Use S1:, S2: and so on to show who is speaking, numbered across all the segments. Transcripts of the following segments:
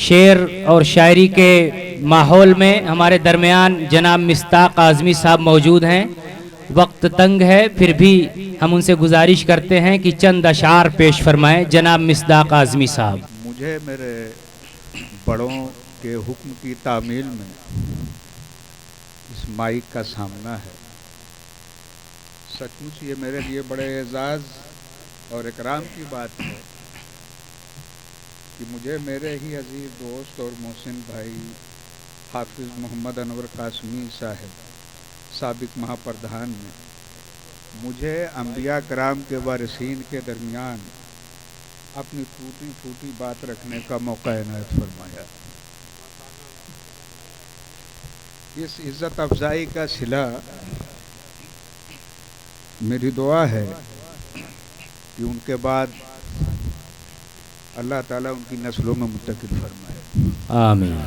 S1: شعر اور شاعری کے ماحول میں ہمارے درمیان جناب مصداق اعظمی صاحب موجود ہیں. وقت تنگ ہے پھر بھی ہم ان سے گزارش کرتے ہیں کہ چند اشعار پیش فرمائیں. جناب مصداق اعظمی صاحب.
S2: مجھے میرے بڑوں کے حکم کی تعمیل میں اس مائک کا سامنا ہے. سچ مچ یہ میرے لیے بڑے اعزاز اور اکرام کی بات ہے کہ مجھے میرے ہی عزیز دوست اور محسن بھائی حافظ محمد انور قاسمی صاحب سابق مہاپردھان نے مجھے انبیاء کرام کے وارثین کے درمیان اپنی ٹوٹی پھوٹی بات رکھنے کا موقع عنایت فرمایا. اس عزت افزائی کا صلہ میری دعا ہے کہ ان کے بعد اللہ تعالیٰ ان کی نسلوں میں منتقل فرمائے.
S1: آمین.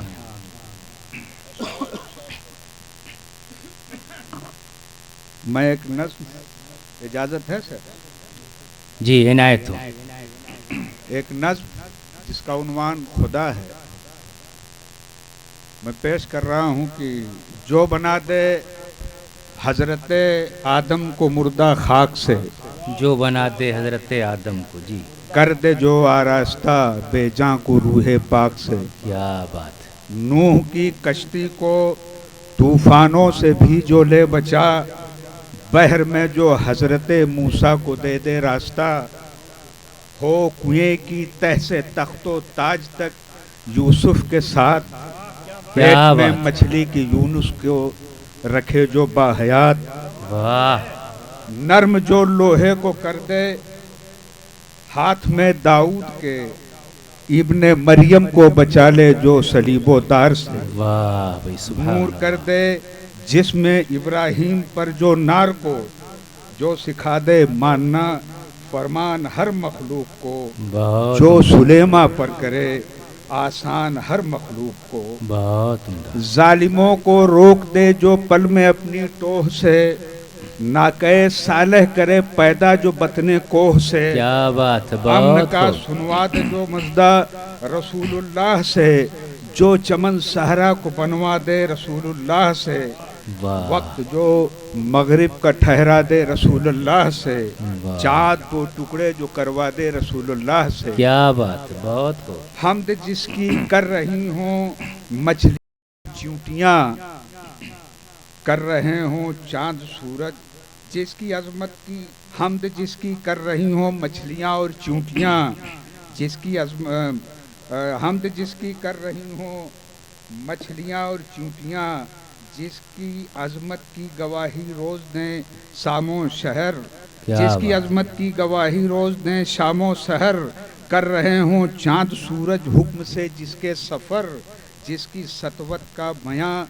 S2: میں ایک نظم, اجازت ہے سر؟
S1: جی عنایت ہو.
S2: ایک نظم جس کا عنوان خدا ہے میں پیش کر رہا ہوں کہ جو بنا دے حضرت آدم کو مردہ خاک سے,
S1: جو بنا دے حضرت آدم کو, جی
S2: کر دے جو آراستہ بے جاں کو روح پاک سے.
S1: کیا بات.
S2: نوح کی کشتی کو طوفانوں سے بھی جو لے بچا, بحر میں جو حضرت موسیٰ کو دے دے راستہ, ہو کنویں کی تہ سے تخت و تاج تک یوسف کے ساتھ, پیٹ میں مچھلی کی یونس کو رکھے جو باحیات,
S1: واہ,
S2: نرم جو لوہے کو کر دے ہاتھ میں داؤد کے, ابن مریم کو بچا لے جو صلیب و دار سے,
S1: واہ بھائی سبحان
S2: نور
S1: اللہ.
S2: کر دے جسم ابراہیم پر جو نار کو, جو سکھا دے ماننا فرمان ہر مخلوق کو,
S1: بہت
S2: جو سلیمہ پر کرے آسان ہر مخلوق کو,
S1: بہت عمدہ.
S2: ظالموں کو روک دے جو پل میں اپنی ٹوہ سے, ناکہ صالح کرے پیدا جو بطن کوہ سے,
S1: کیا بات ہے.
S2: امن
S1: بہت
S2: کا
S1: خوب.
S2: سنوا دے جو مزدہ رسول اللہ سے, جو چمن صحرا کو بنوا دے رسول اللہ سے,
S1: واہ.
S2: وقت جو مغرب کا ٹھہرا دے رسول اللہ سے,
S1: واہ.
S2: چاند دو ٹکڑے جو کروا دے رسول اللہ سے,
S1: کیا بات ہے. بہت خوب.
S2: حمد جس کی کر رہی ہوں مچھلی چونٹیاں, کر رہے ہوں چاند سورج, جس کی عظمت کی حمد جس کی کر رہی ہوں مچھلیاں اور چونٹیاں, جس کی حمد جس کی کر رہی ہوں مچھلیاں اور چونٹیاں, جس کی عظمت کی گواہی روز دیں شام و شہر, جس کی عظمت کی گواہی روز دیں شام و سحر, کر رہے ہوں چاند سورج حکم سے جس کے سفر, جس کی سطوت کا بیاں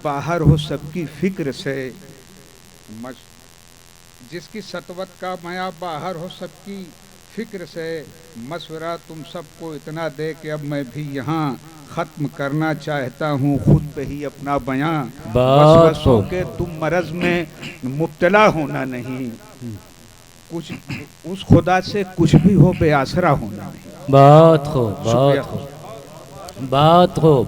S2: باہر ہو سب کی فکر سے, جس کی سطوت کا بیاں باہر ہو سب کی فکر سے, مشورہ تم سب کو اتنا دے کہ اب میں بھی یہاں ختم کرنا چاہتا ہوں خود پہ ہی اپنا بیاں, وسوسوں کے تم مرض میں مبتلا ہونا نہیں, کچھ اس خدا سے کچھ بھی ہو بے آسرا ہونا نہیں.
S1: بہت خوب. بہت خوب. بہت خوب.